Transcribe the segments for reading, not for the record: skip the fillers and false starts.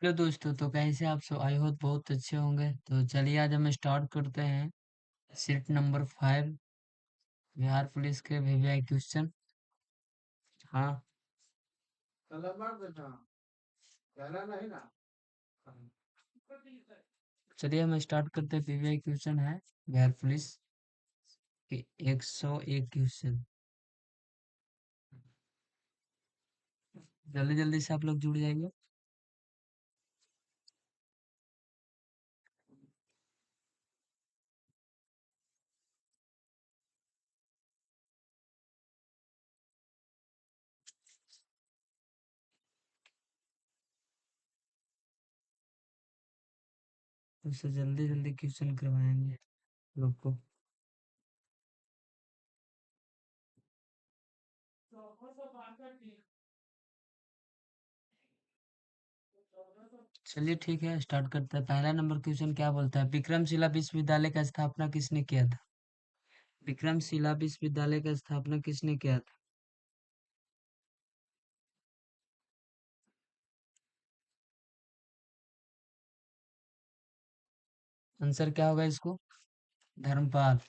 Hello दोस्तों, तो कैसे आप सब? आई होप बहुत अच्छे होंगे। तो चलिए आज हम स्टार्ट करते हैं सीट नंबर 5 बिहार पुलिस के वीवीआई क्वेश्चन। हाँ। चलिए हम स्टार्ट करते हैं। वीवीआई क्वेश्चन है बिहार पुलिस के 101 क्वेश्चन। जल्दी जल्दी से आप लोग जुड़ जाइए। उससे जल्दी जल्दी क्वेश्चन करवाएंगे लोग को। चलिए ठीक है, स्टार्ट करते हैं। पहला नंबर क्वेश्चन क्या बोलता है? विक्रमशिला विश्वविद्यालय का स्थापना किसने किया था? विक्रमशिला विश्वविद्यालय का स्थापना किसने किया था? आंसर क्या होगा इसको? धर्मपाल।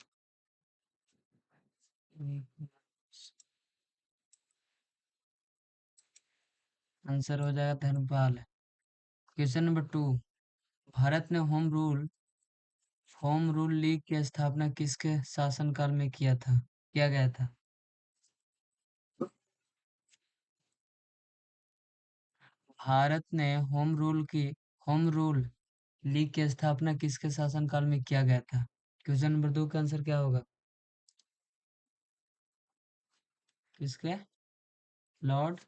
आंसर हो जाएगा धर्मपाल। Question number 2। भारत ने होम रूल लीग की स्थापना किसके शासनकाल में किया गया था? भारत ने होम रूल लीग की स्थापना किसके शासनकाल में किया गया था? क्वेश्चन नंबर 2 का आंसर क्या होगा? किसके? लॉर्ड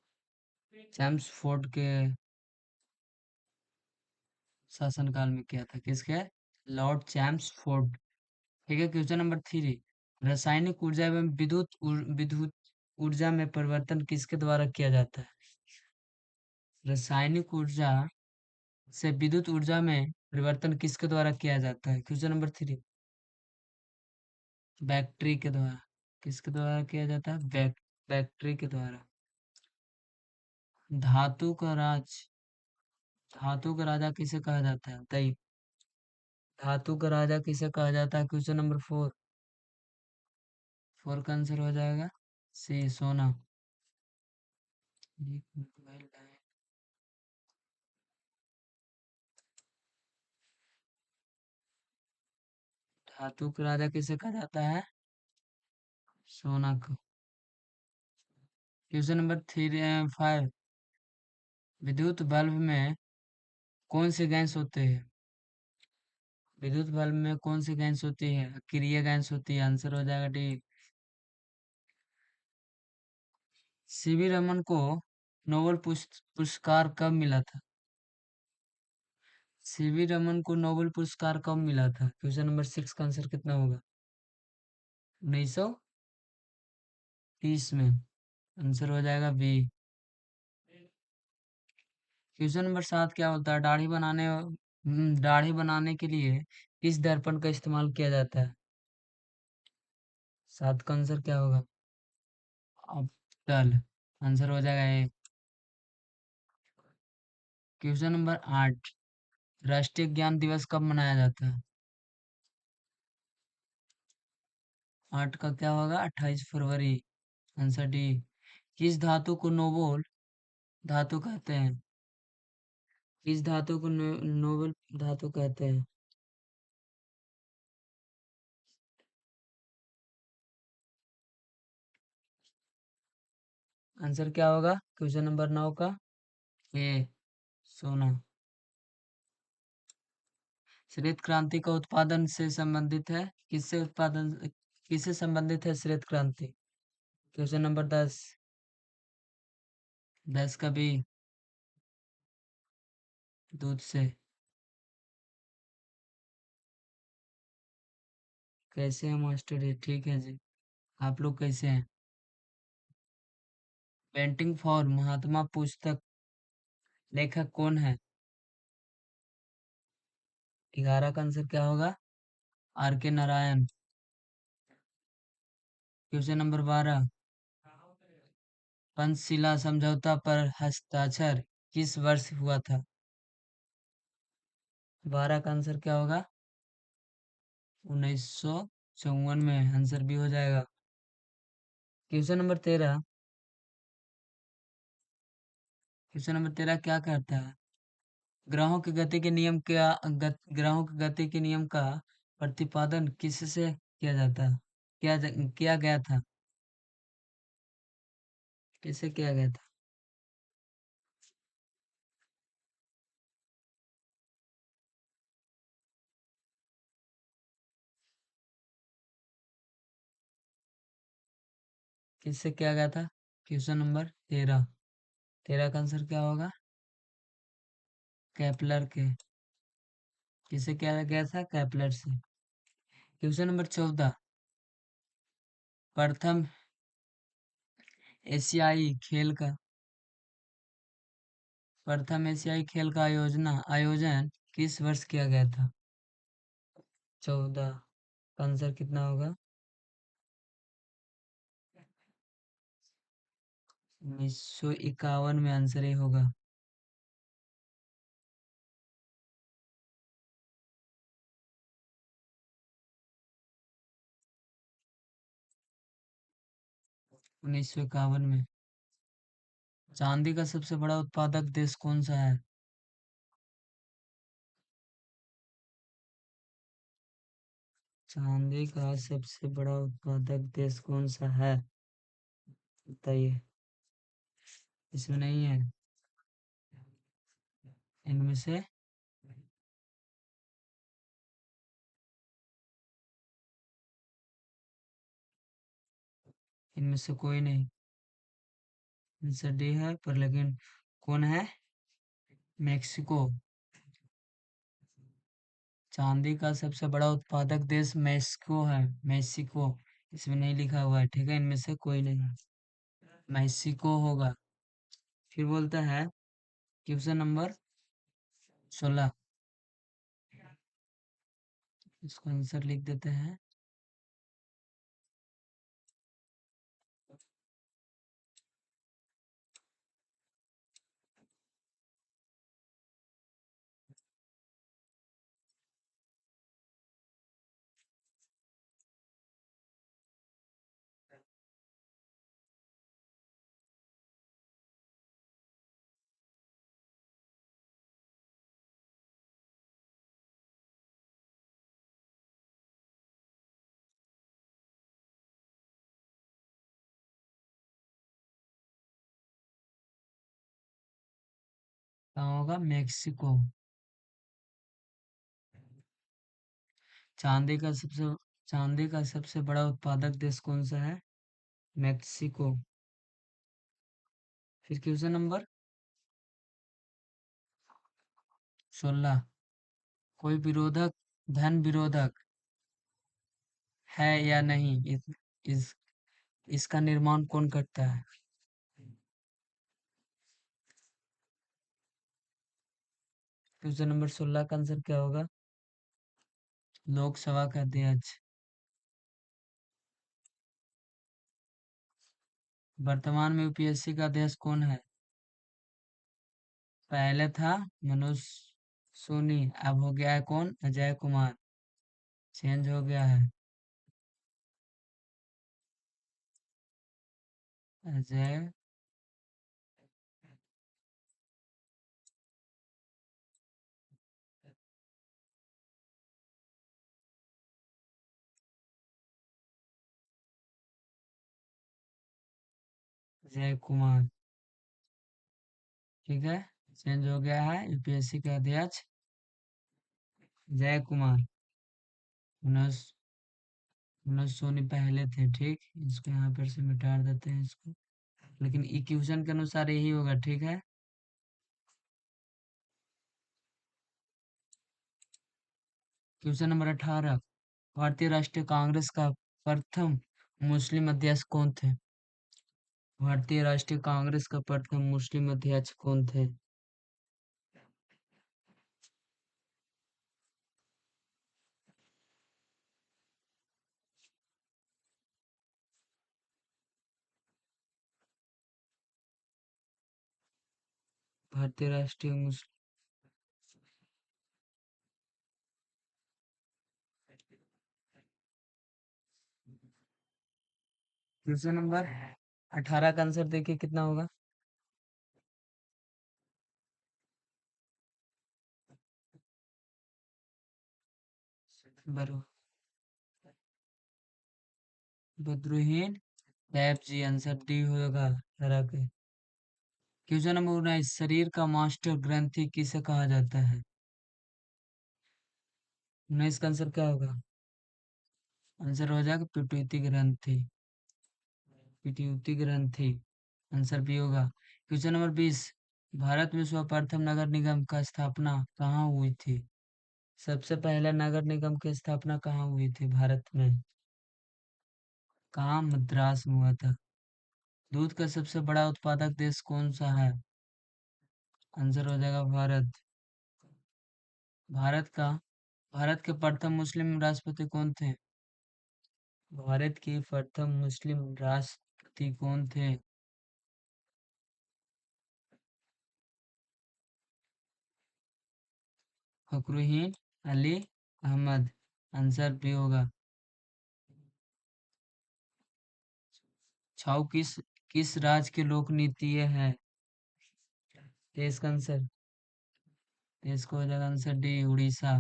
चैम्सफोर्ड के शासनकाल में किया था। किसके? Lord Chelmsford. ठीक है। Question number 3। रासायनिक ऊर्जा एवं विद्युत ऊर्जा में परिवर्तन किसके द्वारा किया जाता है? रासायनिक ऊर्जा से विद्युत ऊर्जा में परिवर्तन किसके द्वारा किया जाता है? Question number 3। बैटरी के द्वारा। किसके द्वारा किया जाता है? बैटरी के द्वारा। धातु का राज धातु का राजा किसे कहा जाता है? बताइए। धातु का राजा किसे कहा जाता है? Question number 4। 4 का आंसर हो जाएगा सी, सोना। एक मोबाइल है। धातु का राजा किसे कहा जाता है? सोना को। Question number 5। विद्युत बल्ब में कौन से गैस होते हैं? विद्युत बल्ब में कौन सी गैस होती है? अक्रिय गैस होती है। आंसर हो जाएगा डी। सीवी रमन को नोबेल पुरस्कार कब मिला था? सीवी रमन को नोबेल पुरस्कार कब मिला था? क्वेश्चन नंबर 6 का आंसर कितना होगा? 1930 में। आंसर हो जाएगा बी। क्वेश्चन नंबर 7 क्या होता है? दाढ़ी बनाने के लिए किस दर्पण का इस्तेमाल किया जाता है? 7 का आंसर क्या होगा? ऑप्टल। आंसर हो जाएगा ए। Question number 8। राष्ट्रीय ज्ञान दिवस कब मनाया जाता है? 8 का क्या होगा? 28 फरवरी। Answer D. किस धातु को नोबल धातु कहते हैं? किस धातु को नोबल धातु कहते हैं? आंसर क्या होगा क्वेश्चन नंबर 9 का? ए, सोना। श्वेत क्रांति का उत्पादन से संबंधित है। किससे संबंधित है श्वेत क्रांति? Question number 10। 10 का भी। दूध से। कैसे हैं मास्टर जी? ठीक है जी। आप लोग कैसे हैं? पेंटिंग फॉर महात्मा पुस्तक लेखक कौन है? 11 का आंसर क्या होगा? आर के नारायण। Question number 12। पंचशिला समझौता पर हस्ताक्षर किस वर्ष हुआ था? 12 का आंसर क्या होगा? 1954 में आंसर भी हो जाएगा। Question number 13। क्या कहता है? ग्रहों की गति के नियम का प्रतिपादन किससे किया जाता है? किया गया था? किससे किया गया था? किससे किया गया था? Question number 13। 13 का आंसर क्या होगा? केपलर के। किससे किया गया था? केपलर से। Question number 14। प्रथम एशियाई खेल का प्रथम एशियाई खेल का आयोजन किस वर्ष किया गया था? 14 का आंसर कितना होगा? 1951 में आंसर ये होगा। उन्नीस सौ इक्यावन में। चांदी का सबसे बड़ा उत्पादक देश कौन सा है? चांदी का सबसे बड़ा उत्पादक देश कौन सा है? बताइए। इसमें नहीं है। इनमें से इनमें से कोई नहीं। आंसर डी है, पर लेकिन कौन है? मेक्सिको। चांदी का सबसे बड़ा उत्पादक देश मेक्सिको है। मेक्सिको। इसमें नहीं लिखा हुआ है, ठीक है, इनमें से कोई नहीं। मेक्सिको होगा। फिर बोलता है क्वेश्चन नंबर 16। इसको आंसर लिख देते हैं। कहाँ होगा? मेक्सिको। चांदी का सबसे चांदी का सबसे बड़ा उत्पादक देश कौन सा है? मेक्सिको। फिर क्वेश्चन नंबर 16। कोई विरोधक धन विरोधक है या नहीं? इस इसका निर्माण कौन करता है? क्वेश्चन नंबर 16 का आंसर क्या होगा? लोकसभा का अध्यक्ष। वर्तमान में यूपीएससी का अध्यक्ष कौन है? पहले था मनोज सोनी, अब हो गया है कौन? अजय कुमार। चेंज हो गया है। अजय अजय कुमार। ठीक है, चेंज हो गया है। यूपीएससी के अध्यक्ष जय कुमार। मनोज मनोज सोनी पहले थे, ठीक। इसको यहाँ पर से मिटा देते हैं इसको। लेकिन इक्वेशन के अनुसार यही होगा, ठीक है। Question number 18। भारतीय राष्ट्रीय कांग्रेस का प्रथम मुस्लिम अध्यक्ष कौन थे? भारतीय राष्ट्रीय कांग्रेस का प्रथम मुस्लिम अध्यक्ष कौन थे? भारतीय राष्ट्रीय मुस्लिम क्वेश्चन नंबर 18 का आंसर देखिए कितना होगा। बरो बद्रुहीन टैब जी, आंसर डी होगा हरा के। क्वेश्चन नंबर 19, शरीर का मास्टर ग्रंथि किसे कहा जाता है। 19 का आंसर क्या होगा। आंसर हो जाएगा पिट्यूटी ग्रंथि। पिट्यूटी ग्रंथि, आंसर बी होगा। क्वेश्चन नंबर 20, भारत में सर्वप्रथम नगर निगम का स्थापना कहाँ हुई थी। सबसे पहला नगर निगम की स्थापना कहाँ हुई थी भारत में। कहाँ, मद्रास में हुआ था। दूध का सबसे बड़ा उत्पादक देश कौन सा है। आंसर हो जाएगा भारत। भारत का भारत के प्रथम मुस्लिम राष्ट्रपति कौन थे। भारत के प्रथम मुस्लिम राष्ट्रपति कौन थे। फखरुद्दीन अली अहमद, आंसर बी होगा। छाऊ किस राज्य के लोक नृत्य है। देश का आंसर, देश को हो जाएगा answer D, Orissa.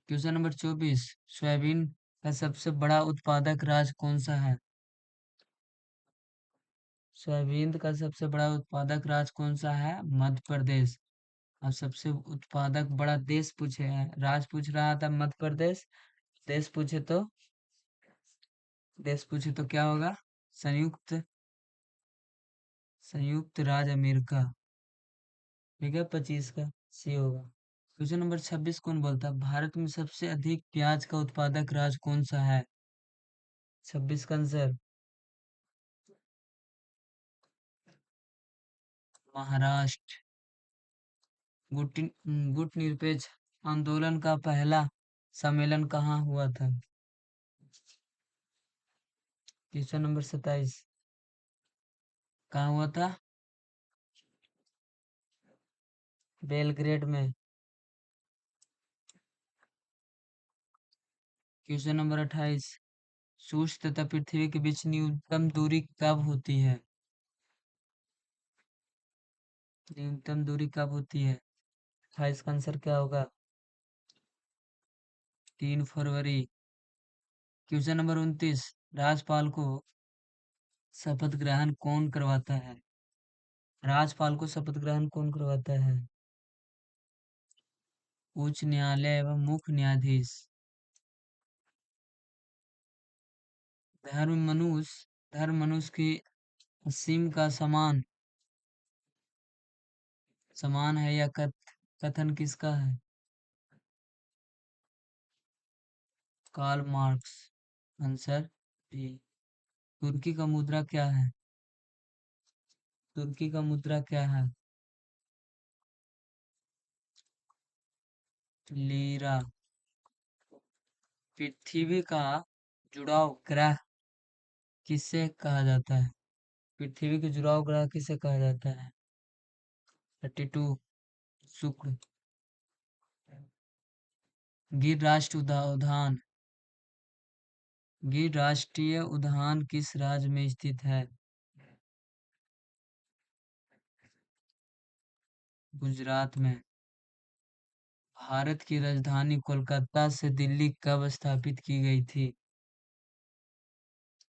Question number 24, soybean का सबसे बड़ा उत्पादक राज्य कौन सा है। सोयाबीन का सबसे बड़ा उत्पादक राज्य कौन सा है, मध्य प्रदेश। अब सबसे उत्पादक बड़ा देश पूछे हैं, राज्य पूछ रहा था मध्य प्रदेश। देश पूछे तो क्या होगा। संयुक्त संयुक्त राज्य अमेरिका। ठीक है, 25 का सी होगा। क्वेश्चन नंबर 26 कौन बोलता है, भारत में सबसे अधिक प्याज का उत्पादक राज्य कौन सा है। 26 का आंसर महाराष्ट्र। गुट गुट निरपेक्ष आंदोलन का पहला सम्मेलन कहाँ हुआ था। क्वेश्चन नंबर 27, कहाँ हुआ था। बेलग्रेड में। क्वेश्चन नंबर 28, सूर्य तथा पृथ्वी के बीच न्यूनतम दूरी कब होती है। न्यूनतम दूरी कब होती है। 28 का आंसर क्या होगा। 3 फरवरी। क्वेश्चन नंबर 29, राज्यपाल को शपथ ग्रहण कौन करवाता है। राज्यपाल को शपथ ग्रहण कौन करवाता है। उच्च न्यायालय एवं मुख्य न्यायाधीश। धर्म मनुष्य की असीम का समान है, या कथन किसका है। Karl Marx, answer B. तुर्की का मुद्रा क्या है। तुर्की का मुद्रा क्या है। लीरा। पृथ्वी का जुड़ाव ग्रह किसे कहा जाता है। पृथ्वी के जुड़ाव ग्रह किसे कहा जाता है। 32, शुक्र। गिर राष्ट्रीय उद्यान गिर राष्ट्रीय उद्यान किस राज्य में स्थित है। गुजरात में। भारत की राजधानी कोलकाता से दिल्ली कब स्थापित की गई थी।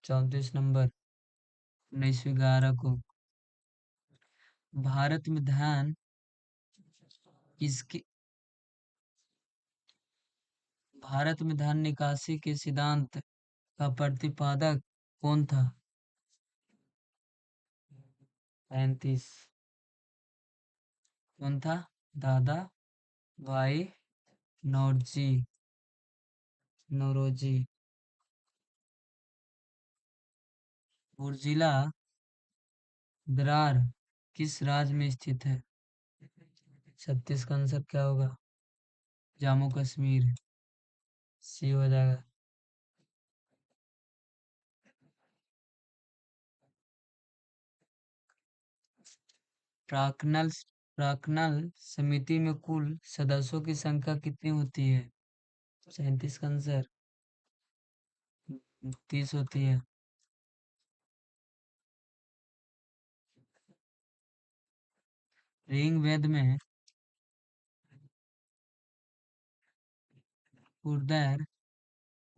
34 नंबर 1911 को। भारत में धान किसकी भारत में धान निकासी के सिद्धांत का प्रतिपादक कौन था। 35, कौन था। दादा भाई नौरोजी नौरोजी। बुर्जिला दरार किस राज्य में स्थित है। 36 का आंसर क्या होगा। जम्मू कश्मीर, सी हो जाएगा। प्राक्कल प्राक्कल समिति में कुल सदस्यों की संख्या कितनी होती है। 37 का आंसर 30 होती है। ऋग वेद में पुरंदर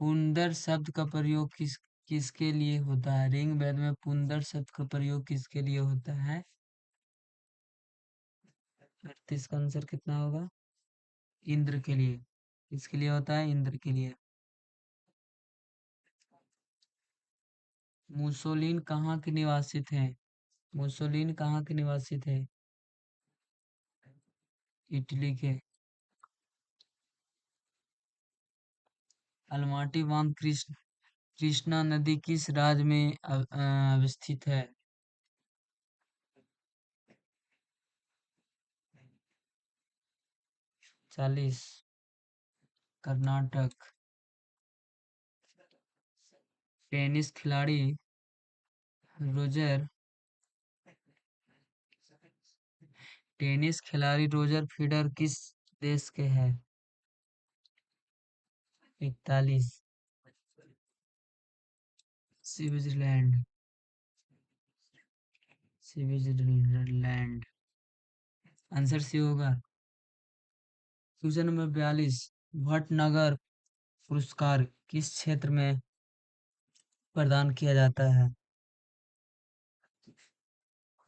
पुंदर शब्द का प्रयोग किसके लिए होता है? ऋग वेद में पुंदर शब्द का प्रयोग किसके लिए होता है? 38 का आंसर कितना होगा? इंद्र के लिए। किसके लिए होता है? इंद्र के लिए। मुसोलिन कहाँ के निवासी थे? मुसोलिन कहाँ के निवासी थे? इटली के। अलमाटी बांध कृष्णा नदी किस राज्य में अवस्थित है? 40। कर्नाटक। टेनिस खिलाड़ी रोजर टेनिस खिलाड़ी रोजर फेडरर किस देश के हैं? 41। स्विट्जरलैंड। स्विट्जरलैंड। आंसर सी होगा। Question number 42। भटनगर पुरस्कार किस क्षेत्र में प्रदान किया जाता है?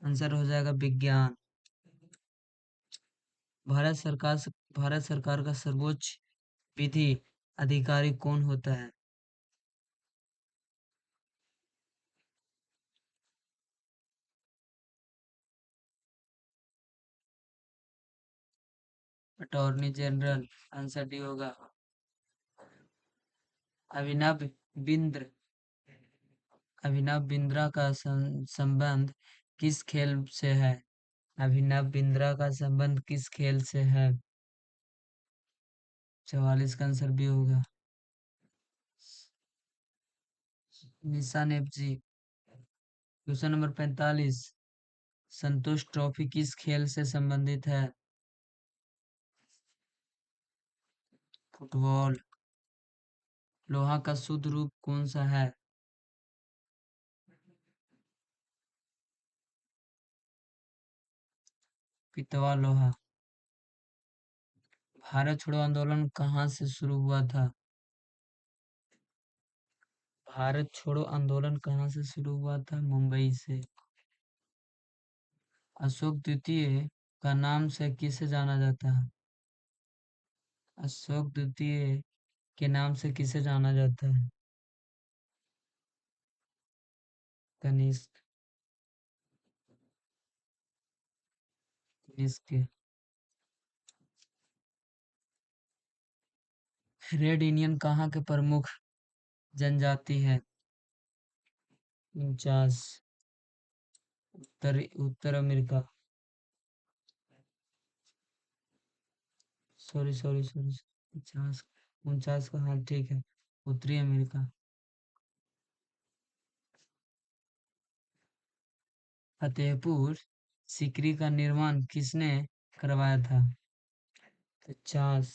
आंसर हो जाएगा विज्ञान। भारत सरकार का सर्वोच्च विधि अधिकारी कौन होता है? Attorney general. आंसर डी होगा। अभिनव बिंद्र अभिनव बिंद्रा का संबंध किस खेल से है? अभिनव बिंद्रा का संबंध किस खेल से है? 44 का आंसर भी होगा। निशान एफजी। Question number 45। संतोष ट्रॉफी किस खेल से संबंधित है? फुटबॉल। लोहा का शुद्ध रूप कौन सा है? पितवा लोहा। भारत छोड़ो आंदोलन कहाँ से शुरू हुआ था? भारत छोड़ो आंदोलन कहाँ से शुरू हुआ था? मुंबई से। अशोक द्वितीय का नाम से किसे जाना जाता है? अशोक द्वितीय के नाम से किसे जाना जाता है? कनिष्क। कनिष्क। रेड इंडियन कहाँ के प्रमुख जनजाति है? 49। उत्तर अमेरिका। Sorry sorry sorry. 50। 49 का, हाँ ठीक है। उत्तरी अमेरिका। फतेहपुर सीकरी का निर्माण किसने करवाया था? 50।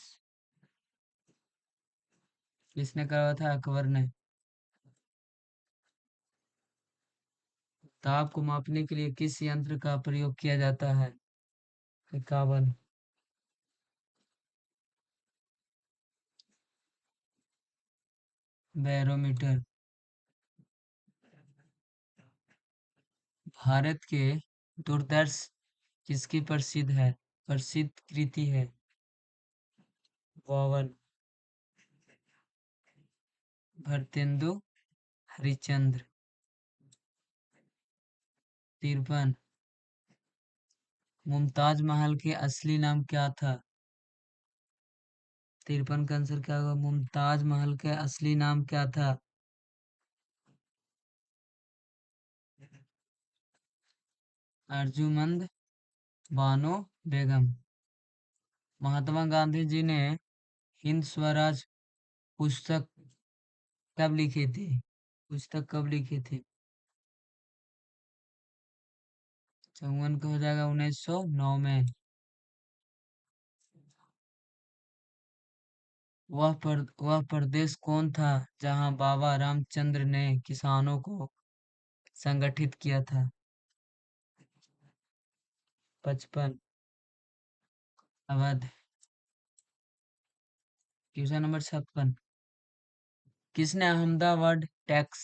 किसने करवाया था? अकबर ने। ताप को मापने के लिए किस यंत्र का प्रयोग किया जाता है? 51। बैरोमीटर। भारत के दूरदर्श किसकी प्रसिद्ध कृति है? 52। भरतेंदु हरिश्चंद्र। 53। मुमताज महल के असली नाम क्या था? 53 का आंसर क्या होगा? मुमताज महल का असली नाम क्या था? अर्जुमंद बानो बेगम। महात्मा गांधी जी ने हिंद स्वराज पुस्तक कब लिखी थी? पुस्तक कब लिखी थी? 54 का हो जाएगा 1909 में। वह प्रदेश कौन था जहां बाबा रामचंद्र ने किसानों को संगठित किया था? 55। अवध। Question number 56। किसने अहमदाबाद टैक्स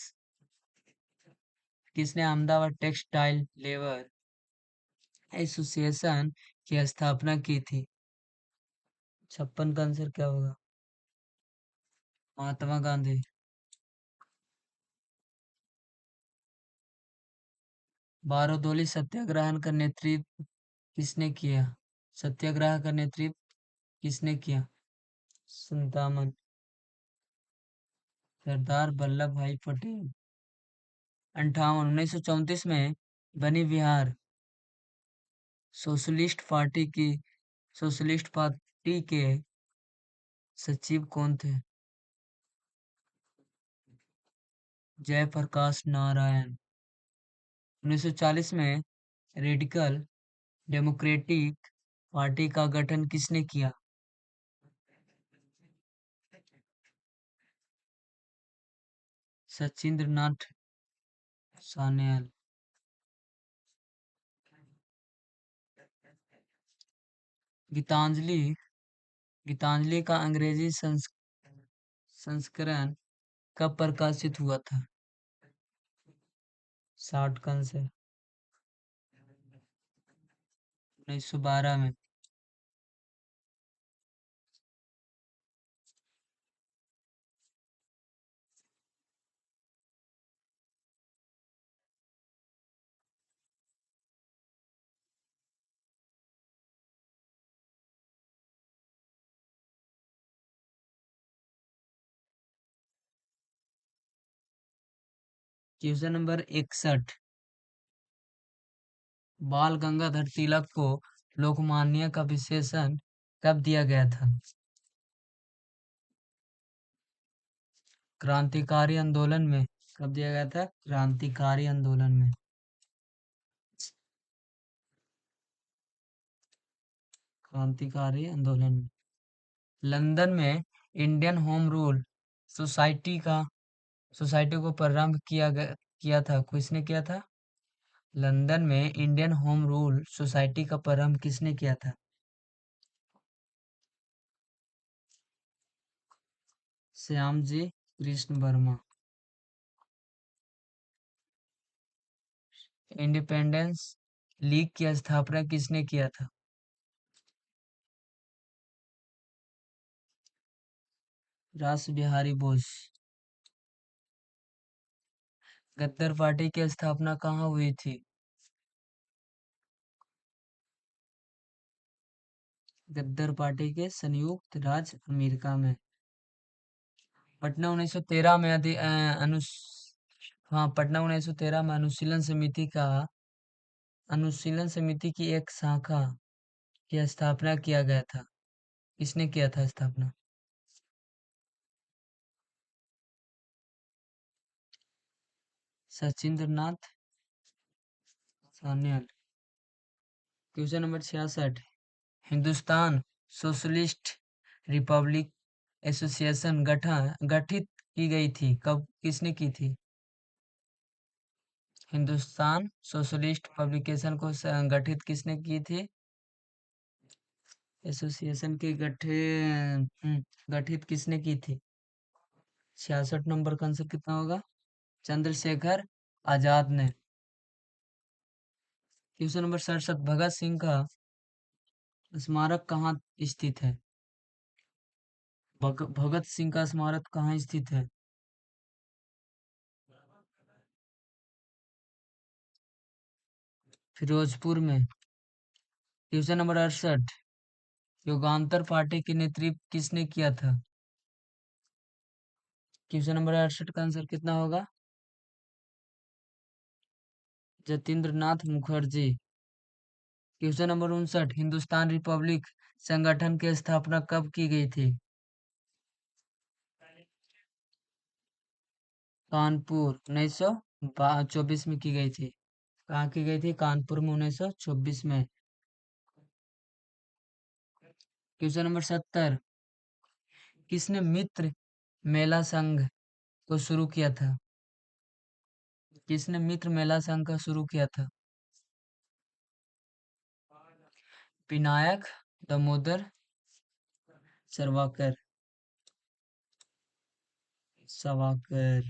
किसने अहमदाबाद टेक्सटाइल लेबर एसोसिएशन की स्थापना की थी? 56 का आंसर क्या होगा? महात्मा गांधी। बारडोली सत्याग्रह का नेतृत्व किसने किया? सत्याग्रह का नेतृत्व किसने किया? संतामन। सरदार वल्लभ भाई पटेल। 58। 1934 में बनी बिहार सोशलिस्ट पार्टी की सोशलिस्ट पार्टी के सचिव कौन थे? जयप्रकाश नारायण। 1940 में रेडिकल डेमोक्रेटिक पार्टी का गठन किसने किया? सचिंद्र नाथ सान्याल। गीतांजलि गीतांजलि का अंग्रेजी संस्करण कब प्रकाशित हुआ था? 60 कन से 1912 में। Question number 61। बाल गंगाधर तिलक को लोकमान्य का विशेषण कब दिया गया था? क्रांतिकारी आंदोलन में। कब दिया गया था? क्रांतिकारी आंदोलन में। क्रांतिकारी आंदोलन में। लंदन में इंडियन होम रूल सोसाइटी का सोसाइटी को प्रारंभ किया था, किसने किया था? लंदन में इंडियन होम रूल सोसाइटी का प्रारंभ किसने किया था? श्यामजी कृष्ण वर्मा। इंडिपेंडेंस लीग की स्थापना किसने किया था? रास बिहारी बोस। गद्दर पार्टी की स्थापना कहाँ हुई थी? गद्दर पार्टी के संयुक्त राज्य अमेरिका में। पटना 1913 में पटना 1913 में अनुशीलन समिति की एक शाखा की स्थापना किया गया था। किसने किया था स्थापना? Sachindra Nath Sanyal. Question number 66। Hindustan Socialist Republic Association गठित की गई थी कब? किसने की थी? हिंदुस्तान सोशलिस्ट पब्लिकेशन को गठित किसने की थी? एसोसिएशन की गठित किसने की थी? 66 नंबर का आंसर कितना होगा? चंद्रशेखर आजाद ने। Question number 67। भगत सिंह का स्मारक कहाँ स्थित है? भगत सिंह का स्मारक कहाँ स्थित है? फिरोजपुर में। Question number 68। युगांतर पार्टी की नेतृत्व किसने किया था? क्वेश्चन नंबर 68 का आंसर कितना होगा? Jatindra Nath Mukherjee. Question number 59। Hindustan Republic संगठन की स्थापना कब की गई थी? कानपुर 1924 में की गई थी। कहाँ की गई थी? कानपुर में 1924 में। Question number 70। किसने मित्र मेला संघ को शुरू किया था? किसने मित्र मेला संघ का शुरू किया था? विनायक दामोदर सावरकर। सावरकर।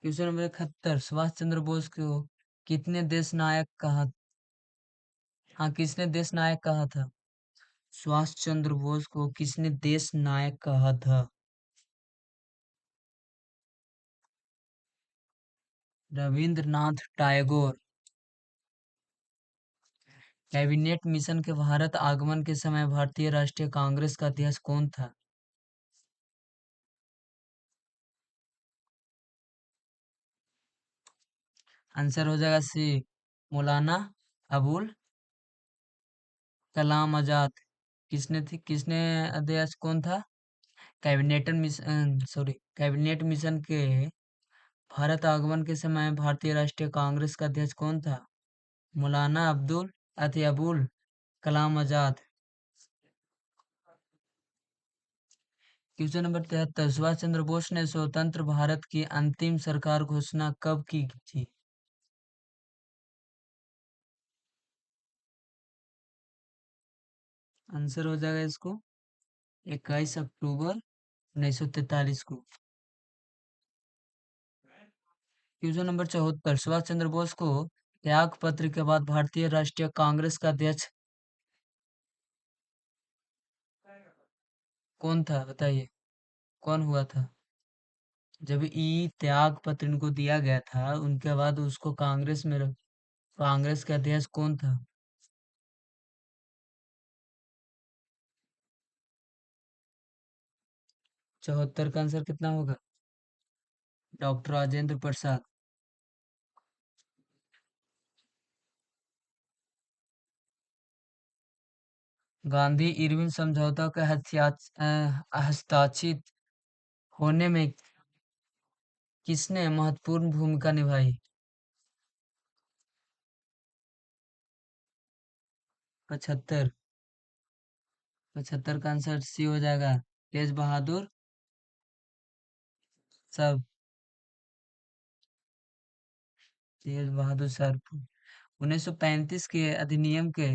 क्वेश्चन नंबर 71, सुभाष चंद्र बोस को कितने देश नायक कहा? हाँ, किसने देश नायक कहा था? सुभाष चंद्र बोस को किसने देश नायक कहा था? रविंद्रनाथ टैगोर। कैबिनेट मिशन के भारत आगमन के समय भारतीय राष्ट्रीय कांग्रेस का अध्यक्ष कौन था? आंसर हो जाएगा सी, मौलाना अबुल कलाम आजाद। किसने अध्यक्ष कौन था? कैबिनेट मिशन के भारत आगमन के समय भारतीय राष्ट्रीय कांग्रेस का अध्यक्ष कौन था? मौलाना अबुल कलाम आजाद। क्वेश्चन नंबर 73, सुभाष चंद्र बोस ने स्वतंत्र भारत की अंतिम सरकार घोषणा कब की थी? आंसर हो जाएगा इसको 21 अक्टूबर 1943 को। क्वेश्चन नंबर 74, सुभाष चंद्र बोस को त्याग पत्र के बाद भारतीय राष्ट्रीय कांग्रेस का अध्यक्ष कौन था? बताइए, कौन हुआ था? जब ई त्याग पत्र इनको दिया गया था उनके बाद उसको कांग्रेस के अध्यक्ष कौन था? 74 का आंसर कितना होगा? डॉक्टर राजेंद्र प्रसाद। गांधी इरविन समझौता के हस्ताक्षरित होने में किसने महत्वपूर्ण भूमिका निभाई? 75। 75 का आंसर सी हो जाएगा, तेज बहादुर सब तेज बहादुर शाहपुर। 1935 के अधिनियम के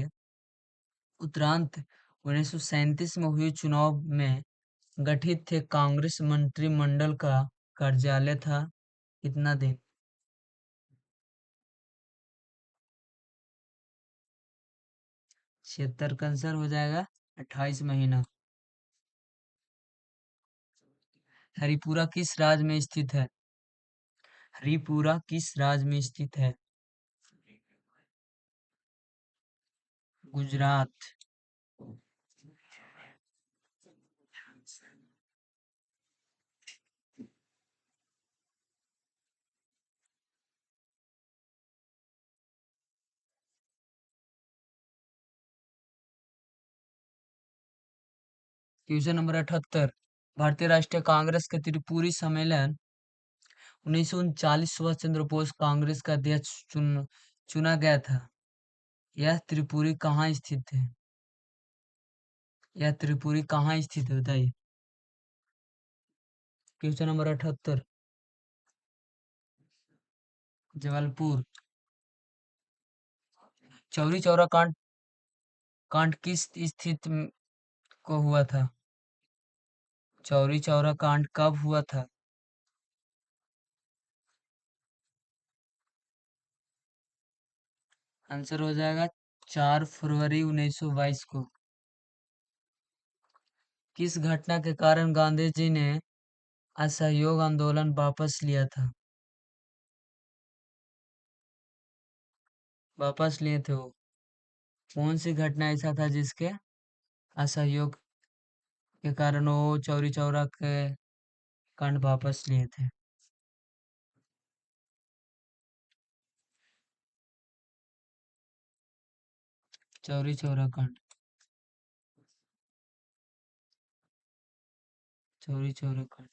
उपरांत 1937 में हुए चुनाव में गठित थे कांग्रेस मंत्रिमंडल का कार्यालय था कितना दिन? 76 का आंसर हो जाएगा 28 महीना। हरिपुरा किस राज्य में स्थित है? हरिपुरा किस राज्य में स्थित है? गुजरात। क्वेश्चन नंबर 78, भारतीय राष्ट्रीय कांग्रेस के त्रिपुरी सम्मेलन 1939 सुभाष चंद्र बोस कांग्रेस का अध्यक्ष चुना गया था। यह त्रिपुरी कहाँ स्थित है? यह त्रिपुरी कहाँ स्थित है बताइए। Question number 78, Jabalpur. चौरी चौरा कांड किस को हुआ था? चौरी चौरा कांड कब हुआ था? आंसर हो जाएगा 4 फरवरी 1922 को। किस घटना के कारण गांधी जी ने असहयोग आंदोलन वापस लिया था? वापस लिए थे वो कौन सी घटना ऐसा था जिसके असहयोग के कारण वो चौरी चौरा के कांड वापस लिए थे? चौरी चौरा कांड। चौरी चौरा कांड।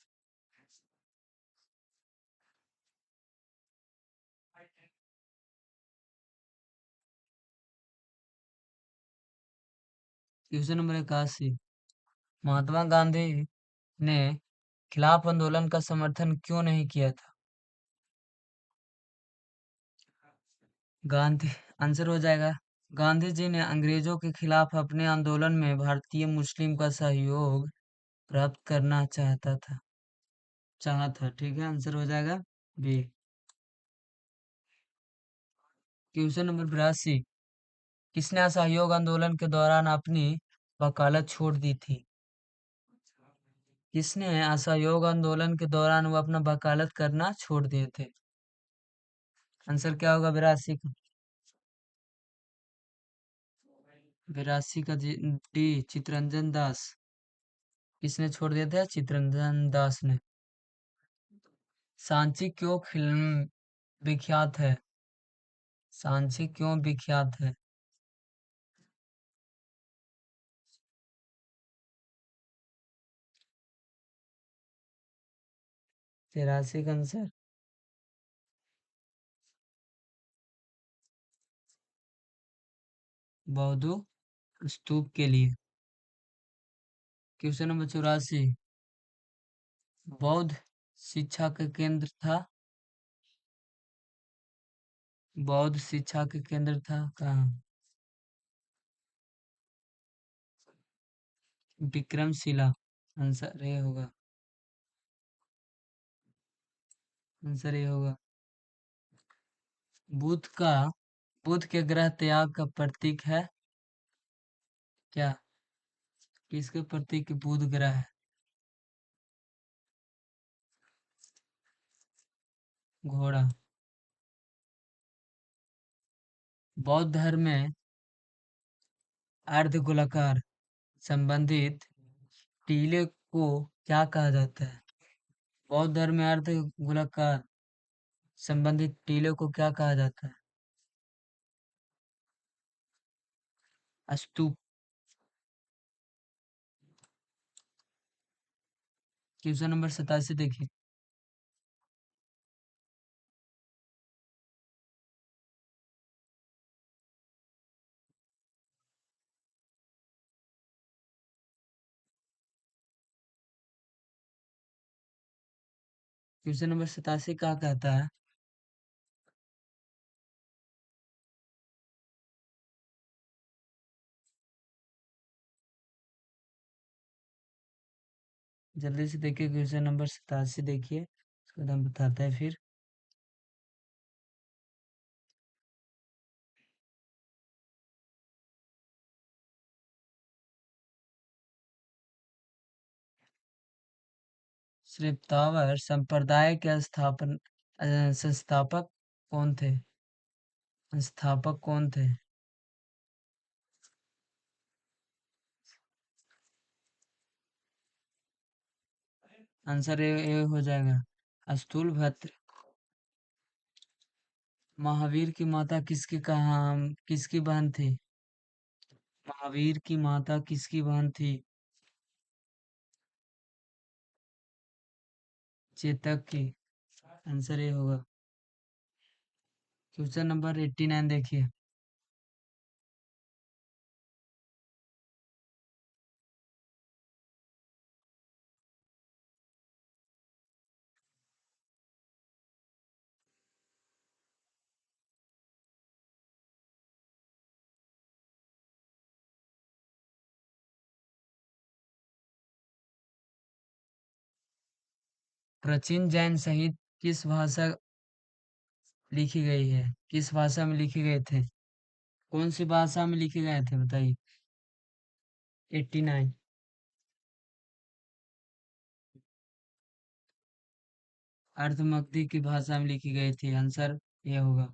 Question number 81। महात्मा गांधी ने खिलाफ आंदोलन का समर्थन क्यों नहीं किया था? गांधी आंसर हो जाएगा। गांधी जी ने अंग्रेजों के खिलाफ अपने आंदोलन में भारतीय मुस्लिम का सहयोग प्राप्त करना चाहा था। ठीक है, आंसर हो जाएगा बी। Question number 82। किसने असहयोग आंदोलन के दौरान अपनी वकालत छोड़ दी थी? किसने असहयोग आंदोलन के दौरान वो अपना वकालत करना छोड़ दिए थे? आंसर क्या होगा 82 का? 82 का डी चितरंजन दास। किसने छोड़ दिया था? चितरंजन दास ने। सांची क्यों फिल्म विख्यात है? सांची क्यों विख्यात है? 83 का आंसर बौद्धों स्तूप के लिए। Question number 84। बौद्ध शिक्षा का केंद्र था? बौद्ध शिक्षा के केंद्र था कहाँ? विक्रमशिला। आंसर ये होगा। आंसर ये होगा। बुध का बुध के ग्रह त्याग का प्रतीक है क्या? किसके प्रतीक बुध ग्रह है? घोड़ा। बौद्ध धर्म में अर्धगोलाकार संबंधित टीले को क्या कहा जाता है? बौद्ध धर्म में अर्धगोलाकार संबंधित टीले को क्या कहा जाता है? स्तूप। क्वेश्चन नंबर 87 देखिए। क्वेश्चन नंबर 87 क्या कहता है? जल्दी से देखिए, क्वेश्चन नंबर 87 देखिए, उसके बाद हम बताते हैं फिर। श्वेतांबर संप्रदाय के संस्थापक कौन थे? संस्थापक कौन थे? आंसर ये हो जाएगा स्थूल भद्र। महावीर की माता किसकी बहन थी? महावीर की माता किसकी बहन थी? चेतक की। आंसर ये होगा। क्वेश्चन नंबर 89 देखिए। प्राचीन जैन संगीत किस भाषा लिखी गई है? किस भाषा में लिखे गए थे? कौन सी भाषा में लिखे गए थे बताइए। 89। अर्धमगधी की भाषा में लिखी गई थी। आंसर ये होगा।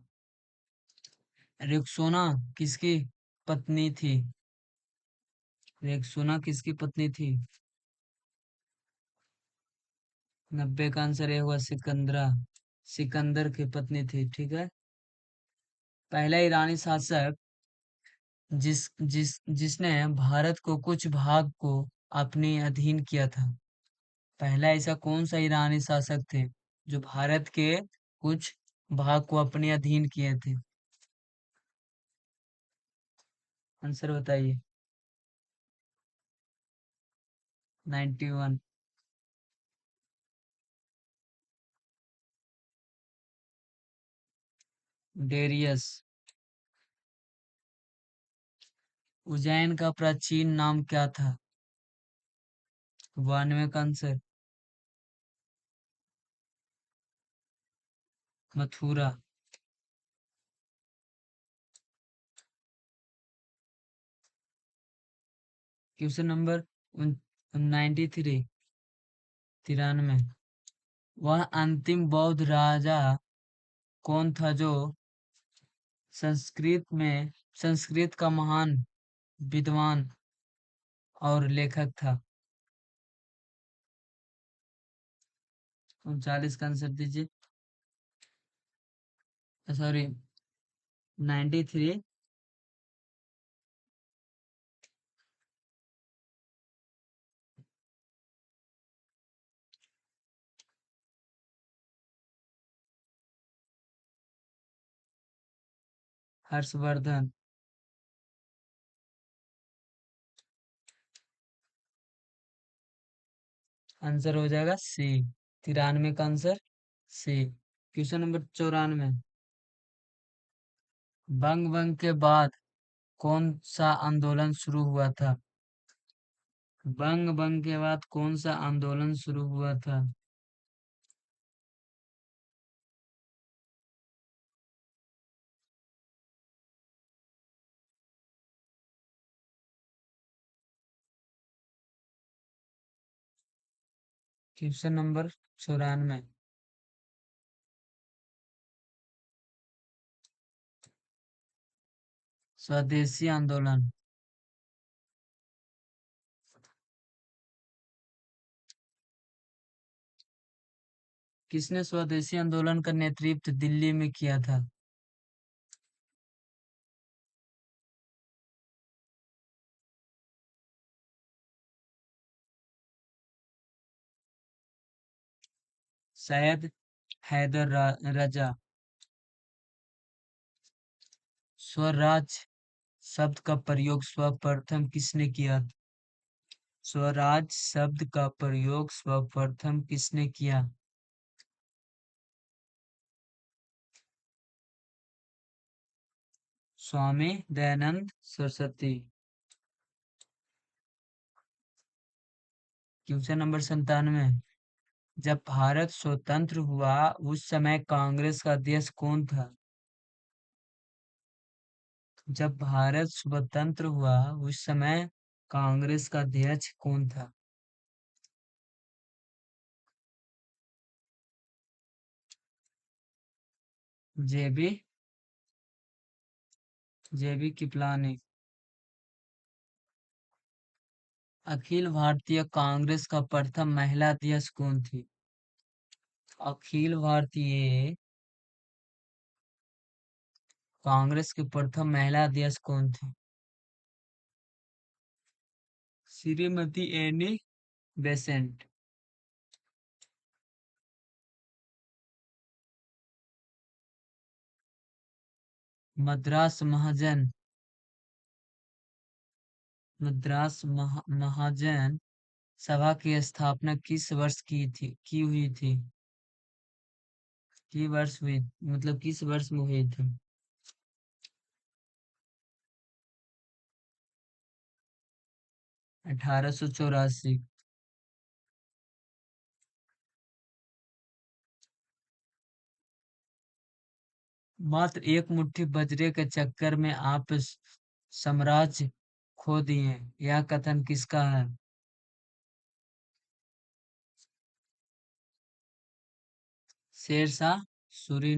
रेक्सोना किसकी पत्नी थी? रेक्सोना किसकी पत्नी थी? 90 का आंसर ये हुआ सिकंदरा। सिकंदर की पत्नी थी। ठीक है। पहला ईरानी शासक जिस जिस जिसने भारत को कुछ भाग को अपने अधीन किया था। पहला ऐसा कौन सा ईरानी शासक थे जो भारत के कुछ भाग को अपने अधीन किए थे? आंसर बताइए। 91। डेरियस। उज्जैन का प्राचीन नाम क्या था? 92 का आंसर। मथुरा। Question number 93। 93। वह अंतिम बौद्ध राजा कौन था जो संस्कृत में संस्कृत का महान विद्वान और लेखक था? 39 का आंसर दीजिए। सॉरी, 93। हर्षवर्धन। आंसर हो जाएगा सी। 93 का आंसर सी। Question number 94। बंग बंग के बाद कौन सा आंदोलन शुरू हुआ था? बंग बंग के बाद कौन सा आंदोलन शुरू हुआ था? Question number 94। स्वदेशी आंदोलन। किसने स्वदेशी आंदोलन का नेतृत्व दिल्ली में किया था? सैयद रजा। स्वराज शब्द का प्रयोग सर्वप्रथम किसने किया? स्वराज शब्द का प्रयोग सर्वप्रथम किसने किया? स्वामी दयानंद सरस्वती। Question number 97। जब भारत स्वतंत्र हुआ उस समय कांग्रेस का अध्यक्ष कौन था? जब भारत स्वतंत्र हुआ उस समय कांग्रेस का अध्यक्ष कौन था? जेबी जेबी कृपलानी। अखिल भारतीय कांग्रेस का प्रथम महिला अध्यक्ष कौन थी? अखिल भारतीय कांग्रेस की प्रथम महिला अध्यक्ष कौन थी? Shrimati Annie Besant. मद्रास महाजन महाजन सभा की स्थापना किस वर्ष की हुई थी? की वर्ष हुई, मतलब किस वर्ष में हुई थी? 1884। मात्र एक मुट्ठी बजरे के चक्कर में आप साम्राज्य खो दिए, यह कथन किसका है? शेरशाह सूरी।